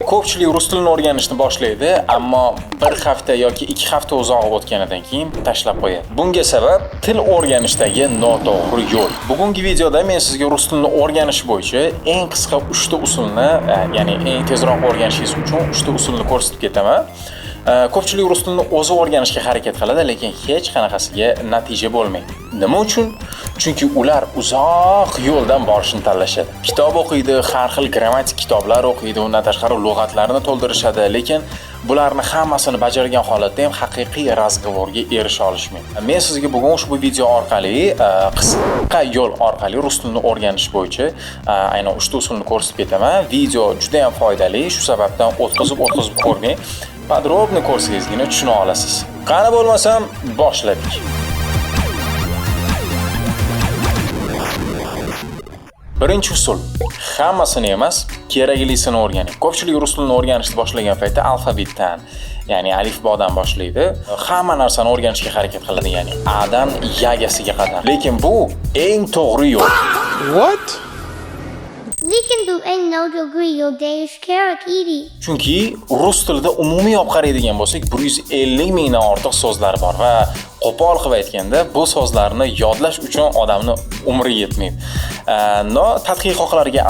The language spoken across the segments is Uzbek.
Ko'pchilik rus tilini o'rganishni boshlaydi, ammo bir hafta yoki 2 hafta uzoq o'tganidan keyin tashlab qo'yadi. Bunga sabab til o'rganishdagi noto'g'ri yo'l. Bugungi videoda men sizga rus tilini o'rganish bo'yicha eng qisqa 3 ta usulni, ya'ni eng tezroq o'rganishingiz uchun 3 ta usulni ko'rsatib ketaman. Ko'pchilik rus tilini o'zi o'rganishga harakat qiladi, lekin hech qanaqasiga natija bo'lmaydi. Nima uchun? Chunki ular uzoq yo'ldan borishni tanlashadi. Kitob o'qiydi, har xil grammatik kitoblar o'qiydi, undan tashqari lug'atlarni to'ldirishadi, lekin bularni hammasini bajargan holatda ham haqiqiy razgovorga erisha olishmaydi. Men sizga bugun ushbu video orqali qisqa yo'l orqali rus tilini o'rganish bo'yicha aynan 3 ta usulni ko'rsatib ketaman. Video juda ham foydali, shu sababdan o'tkazib ko'rmang. Podrobni ko'rsangizgina tushuna olasiz. Qani bo'lmasam, boshladik. Birinchi usul. Hammasini emas, keraklisini o'rganing. Ko'pchilik rus tilini o'rganishni boshlagan paytda alfavitdan, ya'ni alifbodan boshlaydi. Hamma narsani o'rganishga harakat qiladi, ya'ni A dan Y-gasiga qadar. Lekin bu eng to'g'ri yo'l. What? Lekin bu eng noto'g'ri yo'l deyish kerak edi. Chunki rus tilida umumiy olib qaraydigan bo'lsak, 150 mingdan ortiq so'zlar bor va qo'pol qilib aytganda, bu so'zlarni yodlash uchun odamni umri yetmaydi. Tadqiqotlarga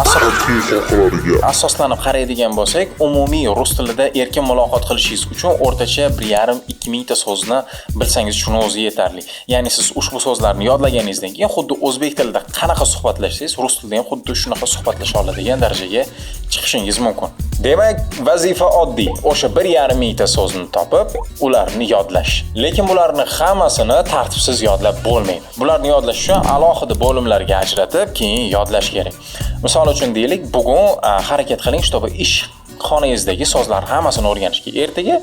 asoslanib qaraydigan bo'lsak, umumiy rus tilida erkin muloqot qilishingiz uchun o'rtacha 1,5-2 mingta so'zni bilsangiz shuni o'zi yetarli. Ya'ni siz ushbu so'zlarni yodlaganingizdan keyin xuddi o'zbek tilida qanaqa suhbatlashsangiz, rus tilida ham xuddi shunaqa suhbatlasha oladigan darajaga chiqishingiz mumkin. Demak, vazifa oddiy. O'sha 1,5 mingta so'zni topib, ularni yodlash. Lekin bularni hammasini tartibsiz yodlab bo'lmaydi. Bularni yodlash uchun alohida bo'limlarga ajratib, keyin yodlash kerak. Misol uchun deylik, bugun harakat qiling, чтобы ish xonangizdagi so'zlarni hammasini o'rganishga, ertaga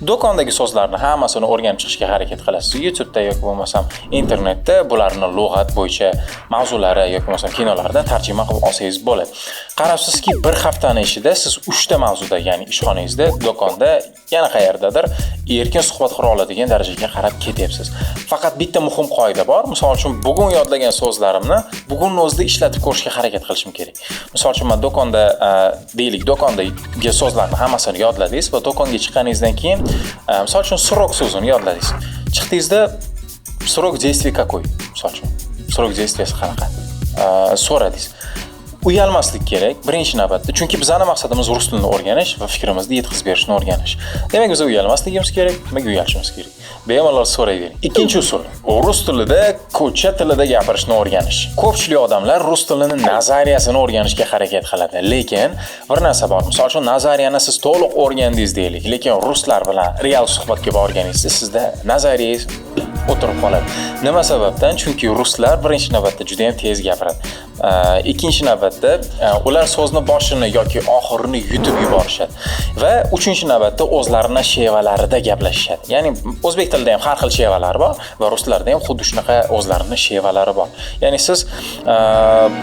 do'kondagi so'zlarni hammasini o'rganib chiqishga harakat qilasiz. YouTube'da yoki bo'lmasam internetda bularni lug'at bo'yicha mavzulari yoki bo'lmasam kinolardan tarjima qilib olsangiz bo'ladi. Qarabsizki, bir haftani ichida siz 3 ta mavzuda, ya'ni ishxonangizda, do'konda, yana qayerdadir erkin suhbat qura oladigan darajaga qarab ketyapsiz. Faqat bitta muhim qoida bor. Misol uchun, bugun yodlagan so'zlarimni bugun o'zida ishlatib ko'rishga harakat qilishim kerak. Misol uchun, men do'konda deylik, do'kondagi so'zlarni hammasini yodladingiz va do'konga chiqqaningizdan keyin, misol uchun, srok so'zini yodladingiz. Chiqdingizda srok действия какой? Misol uchun, srok действияsi qanaqa? So'radingiz. Uyalmaslik kerak birinchi navbatda, chunki bizning maqsadimiz rus tilini o'rganish va fikrimizni yetkazib berishni o'rganish. Demak, biz uyalmasligimiz kerak, nimaga uyalishimiz kerak? Bemalol so'rayvering. Ikkinchi usul. Rus tilida ko'cha tilida gapirishni o'rganish. Ko'pchilik odamlar rus tilining nazariyasini o'rganishga harakat qiladi, lekin bir narsa bor. Misol uchun, nazariyani siz to'liq o'rgandingiz deylik, lekin ruslar bilan real suhbatga borganingizda sizda nazariyangiz o'tirib qoladi. Nima sababdan? Chunki ruslar birinchi navbatda juda ham tez gapiradi. Ikkinchi navbatda ular so'zni boshini yoki oxirini yutib yuborishadi va uchinchi navbatda o'zlarining shevalarida gaplashishadi. Ya'ni o'zbek tilida ham har xil shevalar bor va ruslarda ham xuddi shunaqa o'zlarining shevalari bor. Ya'ni siz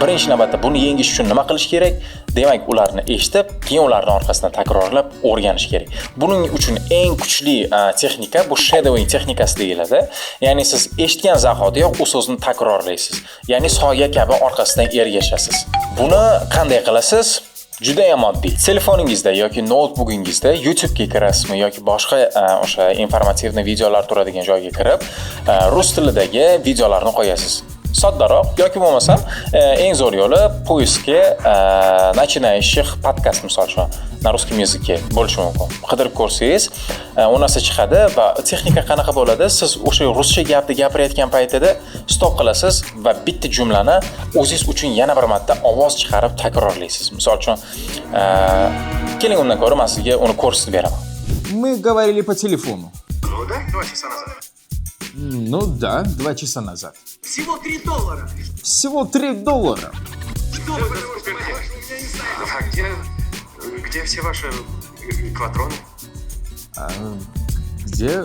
birinchi navbatda buni yengish uchun nima qilish kerak? Demak, ularni eshitib, keyin ularning orqasidan takrorlab o'rganish kerak. Buning uchun eng kuchli texnika bu shadowing texnikasi deyiladi. Ya'ni siz eshitgan zahotiyoq u so'zni takrorlaysiz. Ya'ni soya kabi orqasidan ergashasiz. Buni qanday qilasiz? Juda ham oddiy. Telefoningizda yoki notebookingizda YouTube ga kirasizmi yoki boshqa o'sha informativniy videolar turadigan joyga kirib, rus tilidagi videolarni qo'yasiz. Soddaroq yoki bo'lmasam eng zo'r yo'li poiskga начинающих podkast misol uchun na russkом языке bo'lishi mumkin. Qidirib ko'rsangiz, u narsa chiqadi va texnika qanaqa bo'ladi? Siz o'sha ruscha gapni gapirayotgan paytida stop qilasiz va bitta jumlani o'zingiz uchun yana bir marta ovoz chiqarib takrorlaysiz. Misol uchun, keling undan ko'ra men sizga uni ko'rsatib beraman. Мы говорили по телефону. Ну да, 2 часа назад. Ну да, 2 часа назад. Всего $3. Всего $3. Что вы А где все ваши кватроны? Где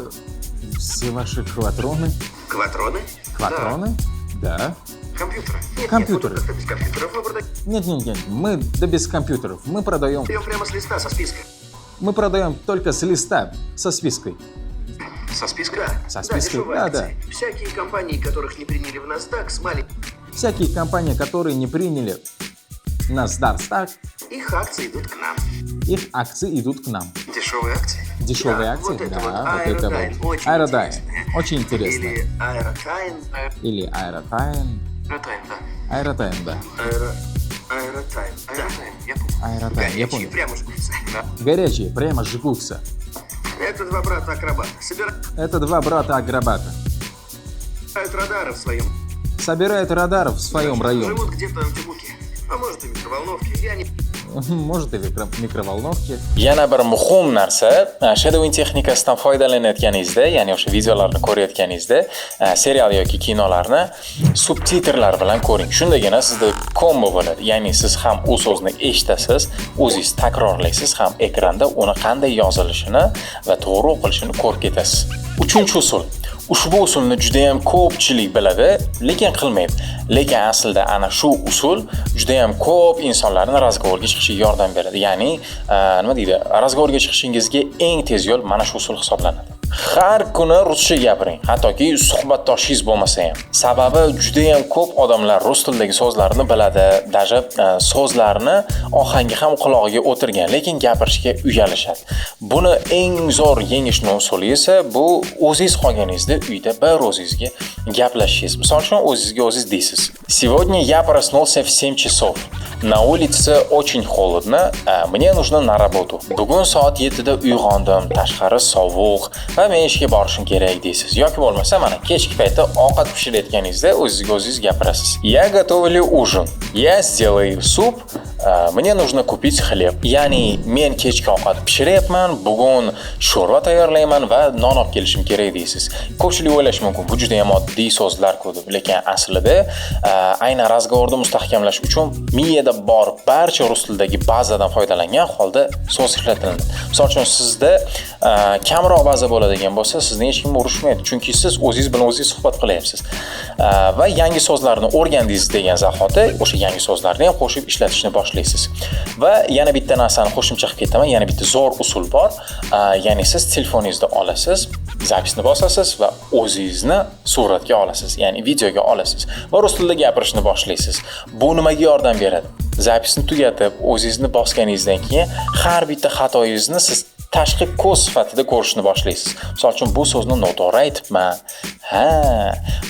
все ваши кватроны? Кватроны? Кватроны? Да. Компьютеры? Нет, Компьютеры. Нет, мы без компьютеров. Мы продаем Нет, мы без компьютеров. Мы продаем прямо с листа, со списка. Мы продаем только с листа, со спиской. Со списка? Со спиской, дешевые да. акции. Всякие компании, которых не приняли в NASDAQ, с маленькими. Всякие компании, которые не приняли На Сдарстаг Их акции идут к нам. их акции идут к нам. Дешевые акции? Дешевые Да, акции? Вот это Да, вот вот это Аэродайн. вот. Очень Аэродайн. интересно. Очень интересно. Или Аэротайн. Или Аэротайн. Аэротайн, да. Аэротайн, да. Аэротайн. Аэротайн, я понял. Аэротайн, я Горячие, понял. прямо жгутся. Да. Горячие, прямо жгутся. Это два брата-акробата. Собирают Это два брата-акробата. радары в своем. Собирают радаров в своем районе. Живут где-то в Тибуке. А может и в микроволновке. Я не... Может и в mикроволновке. Yana bir muhim narsa, shadowing texnikasidan foydalanayotganingizda, ya'ni o'sha videolarni ko'rayotganingizda, serial yoki kinolarni subtitrlar bilan ko'ring. Shundagina sizda kombo bo'ladi. Ya'ni siz ham u so'zni eshitasiz, o'zingiz takrorlaysiz, ham ekranda uni qanday yozilishini va to'g'ri o'qilishini ko'rib ketasiz. Uchinchi usul. Ushbu usulni juda ham ko'pchilik biladi, lekin qilmaydi. Lekin aslida ana shu usul juda ham ko'p insonlarni razgovorga chiqishiga yordam beradi. Ya'ni, nima deydi, razgovorga chiqishingizga eng tez yo'l mana shu usul hisoblanadi. Har kuni ruscha gapiring, hattoki suhbatdoshingiz bo'lmasa ham. Sababi juda ham ko'p odamlar rus tilidagi so'zlarni biladi, даже so'zlarni ohangi ham qulog'iga o'tirgan, lekin gapirishga uyalishadi. Buni eng zo'r yengishning usuli esa bu o'zingiz qolganingizda uyda bir o'zingizga gaplashishingiz. Misol uchun o'zingizga o'zingiz deysiz: "Сегодня я проснулся в 7 часов. На улице очень холодно, мне нужно на работу. Bugun soat 7 da uyg'ondim, tashqari sovuq va men ishga borishim kerak" deysiz. Yoki bo'lmasa mana kechki paytda ovqat pishirayotganingizda o'zingizga o'zingiz gapirasiz. "Я готовлю ужин. Я сделаю суп. Мне нужно купить хлеб." Ya'ni men kechki ovqat pishiryapman, bugun sho'rva tayyorlayman va non olib kelishim kerak deysiz. Ko'pchilik o'ylashi mumkin, bu juda ham oddiy so'zlar-ku deb, lekin aslida aynan razgovorni mustahkamlash uchun miyada bor barcha rus tilidagi bazadan foydalangan holda so'z ishlatiladi. Misol uchun sizda kamroq baza bo'ladigan bo'lsa, sizni hech kim urushmaydi, chunki siz o'zingiz bilan o'zingiz suhbat qilyapsiz. Va yangi so'zlarni o'rgandingiz degan zahoti o'sha yangi so'zlarni ham qo'shib ishlatishni boshlaysiz. Va yana bitta narsani qo'shimcha qilib ketaman, yana bitta zo'r usul bor. Ya'ni siz telefoningizni olasiz, zapisni bosasiz va o'zingizni suratga olasiz, ya'ni videoga olasiz va rus tilida gapirishni boshlaysiz. Bu nimaga yordam beradi? Zapisni tugatib, o'zingizni bosganingizdan keyin har bitta xatoyingizni siz tashqi ko'z sifatida ko'rishni boshlaysiz. Misol uchun bu so'zni noto'g'ri aytibman. Ha,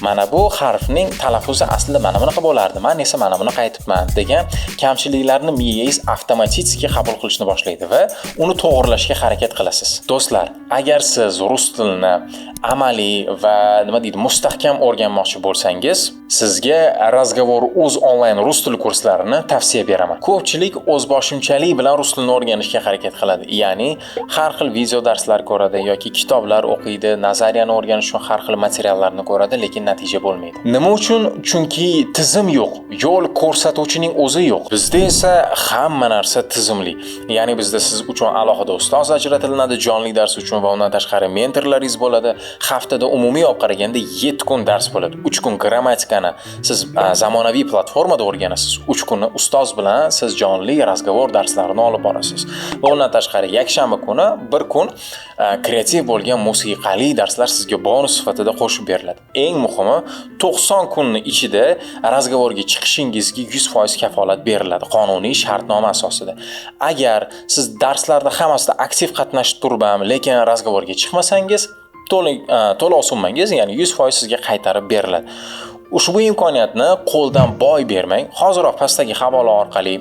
mana bu harfning talaffuzi aslida mana bunaqa bo'lardi. Men esa mana bunaqa aytibman degan kamchiliklarni miyangiz avtomatik qabul qilishni boshlaydi va uni to'g'rilashga harakat qilasiz. Do'stlar, agar siz rus tilini amaliy va nima deydi, mustahkam o'rganmoqchi bo'lsangiz, sizga Razgovor.uz onlayn rus tili kurslarini tavsiya beraman. Ko'pchilik o'zboshimchalik bilan rus tilini o'rganishga harakat qiladi. Ya'ni har xil video darslar ko'radi yoki kitoblar o'qiydi, nazariyani o'rganish uchun har xil materiallarni ko'radi, lekin natija bo'lmaydi. Nima uchun? Chunki tizim yo'q, yo'l ko'rsatuvchining o'zi yo'q. Bizda esa hamma narsa tizimli. Ya'ni bizda siz uchun alohida ustoz ajratiladi, jonli dars uchun va undan tashqari mentorlaringiz bo'ladi. Haftada umumiy olib qaraganda 7 kun dars bo'ladi. 3 kun grammatikani siz zamonaviy platformada o'rganasiz. 3 kunni ustoz bilan siz jonli razgovor darslarini olib borasiz. Va undan tashqari yakshanba kuni bir kun kreativ bo'lgan musiqali darslar sizga bonus sifatida qo'shib beriladi. Eng muhimi 90 kunning ichida razgovorga chiqishingizga 100% kafolat beriladi qonuniy shartnoma asosida. Agar siz darslarda hammasida aktiv qatnashib turib ham, lekin razgovorga chiqmasangiz, to'liq summangiz, ya'ni 100% sizga qaytarib beriladi. Ushbu imkoniyatni qo'ldan boy bermang. Hoziroq pastdagi havola orqali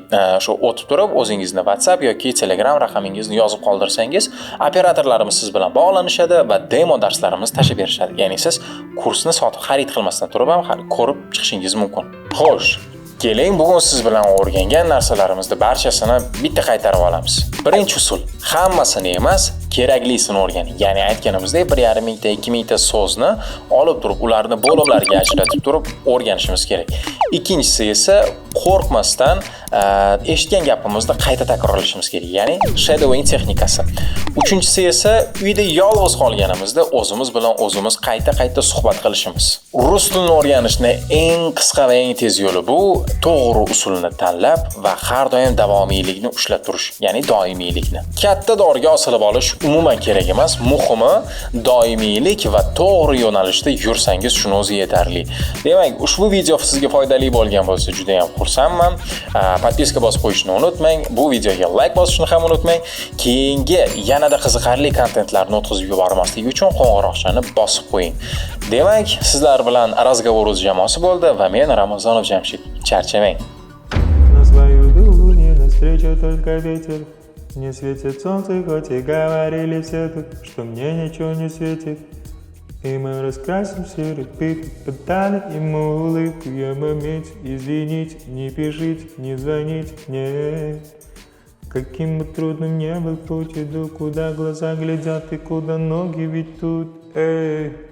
shu o'tib turib, o'zingizni WhatsApp yoki Telegram raqamingizni yozib qoldirsangiz, operatorlarimiz siz bilan bog'lanishadi va demo darslarimizni tashib berishadi. Ya'ni siz kursni sotib xarid qilmasdan turib ham ko'rib chiqishingiz mumkin. Xo'sh, keling bugun siz bilan o'rgangan narsalarimizni barchasini bitta qaytarib olamiz. Birinchi usul: hammasini emas, keraklisini o'rganing. Ya'ni aytganimizdek 1,5 mingta, 2 mingta so'zni olib turib, ularni bo'limlarga ajratib turib o'rganishimiz kerak. Ikkinchisi esa qo'rqmasdan eshitgan gapimizni qayta takrorlashimiz kerak. Ya'ni shadowing texnikasi. Uchinchisi esa uyda yolg'iz qolganimizda o'zimiz bilan o'zimiz qayta suhbat qilishimiz. Rus tilini o'rganishning eng qisqa va eng tez yo'li bu to'g'ri usulni tanlab va har doim davomiylikni ushlab turish, ya'ni doimiylikni. Katta doriga osilib olish umuman kerak emas, muhimi doimiylik va to'g'ri yo'nalishda yursangiz shuni o'zi yetarli. Demak, ushbu video sizga foydali bo'lgan bo'lsa, juda ham xursandman. Podpiska bosib qo'yishni unutmang, bu videoga like bosishni ham unutmang. Keyingi yanada qiziqarli kontentlarni o'tkazib yubormaslik uchun qo'ng'iroqchani bosib qo'ying. Demak, sizlar bilan разговор jamoasi bo'ldi va men Ramazonov Jamshid. Charchamang. На свою дугу не навстречу только ветер. Не светит солнце, хоть и говорили все тут, что мне ничего не светит. И мы раскрасим серый пит, подарим ему улыбку, я момент, извините, не пишите, не звоните, нет. Каким бы трудным ни был путь, иду, куда глаза глядят и куда ноги ведут, эй.